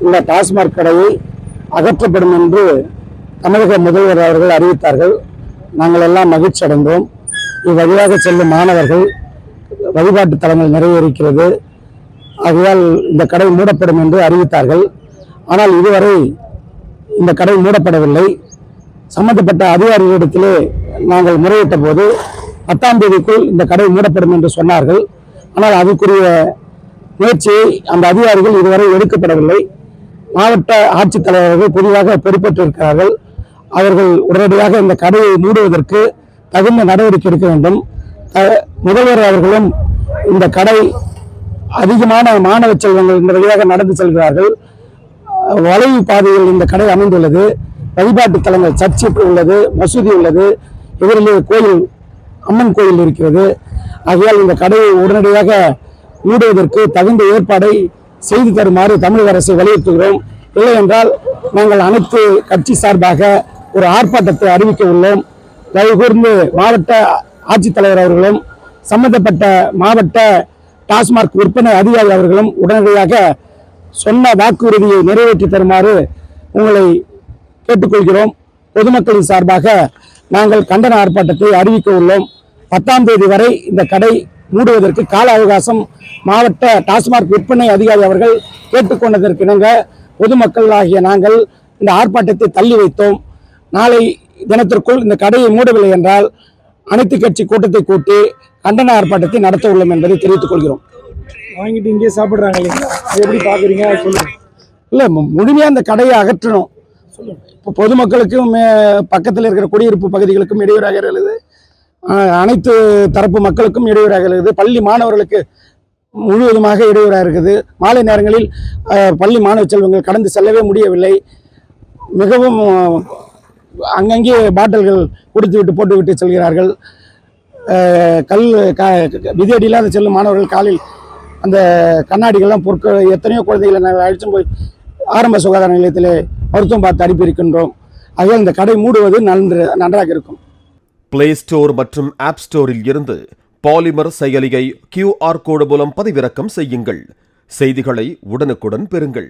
இந்த டாஸ்மாக் கடையை அகற்றப்படும் என்று தமிழக முதல்வர் அவர்கள் அறிவித்தார்கள். நாங்கள் எல்லாம் மகிழ்ச்சி அடைந்தோம். இவ்வழியாக செல்லும் மாணவர்கள் வழிபாட்டு தலங்கள் நிறைவேறிக்கிறது, ஆகையால் இந்த கடை மூடப்படும் என்று அறிவித்தார்கள். ஆனால் இதுவரை இந்த கடை மூடப்படவில்லை. சம்பந்தப்பட்ட அதிகாரிகளிடத்திலே நாங்கள் முறையிட்ட போது 10ஆம் தேதிக்குள் இந்த கடை மூடப்படும் என்று சொன்னார்கள். ஆனால் அதுக்குரிய முயற்சியை அந்த அதிகாரிகள் இதுவரை எடுக்கப்படவில்லை. மாவட்ட ஆட்சித்தலைவர்கள் புதிதாக பொறுப்பேற்றிருக்கிறார்கள். அவர்கள் உடனடியாக இந்த கடையை மூடுவதற்கு தகுந்த நடவடிக்கை எடுக்க வேண்டும். முதல்வர் அவர்களும் இந்த கடை அதிகமான மாணவ செல்வங்கள் இந்த வழியாக நடந்து செல்கிறார்கள். வளைவு பாதையில் இந்த கடை அமைந்துள்ளது. வழிபாட்டு தலங்கள் சர்ச்சு உள்ளது, மசூதி உள்ளது, எதிரிலே கோயில், அம்மன் கோயில் இருக்கிறது. ஆகையால் இந்த கடையை உடனடியாக மூடுவதற்கு தகுந்த ஏற்பாடை செய்து தருமாறு தமிழக அரசை வலியுறுத்துகிறோம். இல்லை என்றால் நாங்கள் அனைத்து கட்சி சார்பாக ஒரு ஆர்ப்பாட்டத்தை அறிவிக்க உள்ளோம். தயவு கூர்ந்து மாவட்ட ஆட்சித்தலைவர் அவர்களும் சம்பந்தப்பட்ட மாவட்ட டாஸ்மாக் விற்பனை அதிகாரி அவர்களும் உடனடியாக சொன்ன வாக்குறுதியை நிறைவேற்றி தருமாறு உங்களை கேட்டுக்கொள்கிறோம். பொதுமக்களின் சார்பாக நாங்கள் கண்டன ஆர்ப்பாட்டத்தை அறிவிக்க உள்ளோம். 10ஆம் தேதி வரை இந்த கடை மூடுவதற்கு கால அவகாசம் மாவட்ட டாஸ்மாக் விற்பனை அதிகாரி அவர்கள் கேட்டுக்கொண்டதற்கு இணங்க பொதுமக்கள் ஆகிய நாங்கள் இந்த ஆர்ப்பாட்டத்தை தள்ளி வைத்தோம். நாளை தினத்திற்குள் இந்த கடையை மூடவில்லை என்றால் அனைத்து கட்சி கூட்டத்தை கூட்டி கண்டன ஆர்ப்பாட்டத்தை நடத்த உள்ளோம் என்பதை தெரிவித்துக் கொள்கிறோம். வாங்கிட்டு இங்கே சாப்பிட்றாங்க இல்லைங்களா, எப்படி பார்க்குறீங்க சொல்லுங்க. இல்லை, முழுமையாக அந்த கடையை அகற்றணும். இப்போ பொதுமக்களுக்கும் பக்கத்தில் இருக்கிற குடியிருப்பு பகுதிகளுக்கும் இடையூறாக இருக்குது, அனைத்து தரப்பு மக்களுக்கும் இடையூறாக இருக்குது, பள்ளி மாணவர்களுக்கு முழுவதுமாக இடையூறாக இருக்குது. மாலை நேரங்களில் பள்ளி மாணவ செல்வங்கள் கடந்து செல்லவே முடியவில்லை. மிகவும் அங்கங்கே பாட்டில்கள் கொடுத்து போட்டு விட்டு செல்கிறார்கள். விதியடி இல்லாத செல்லும் மாணவர்கள் காலில் அந்த கண்ணாடிகள்லாம் பொருட்கள் எத்தனையோ குழந்தைகளை நாங்கள் அழைச்சும் போய் ஆரம்ப சுகாதார நிலையத்திலே மருத்துவம் பார்த்து அனுப்பியிருக்கின்றோம். ஆகையால் இந்த கடை மூடுவது நன்றாக இருக்கும். பிளே ஸ்டோர் மற்றும் ஆப் ஸ்டோரில் இருந்து பாலிமர் செயலியை QR கோடு மூலம் பதிவிறக்கம் செய்யுங்கள். செய்திகளை உடனுக்குடன் பெறுங்கள்.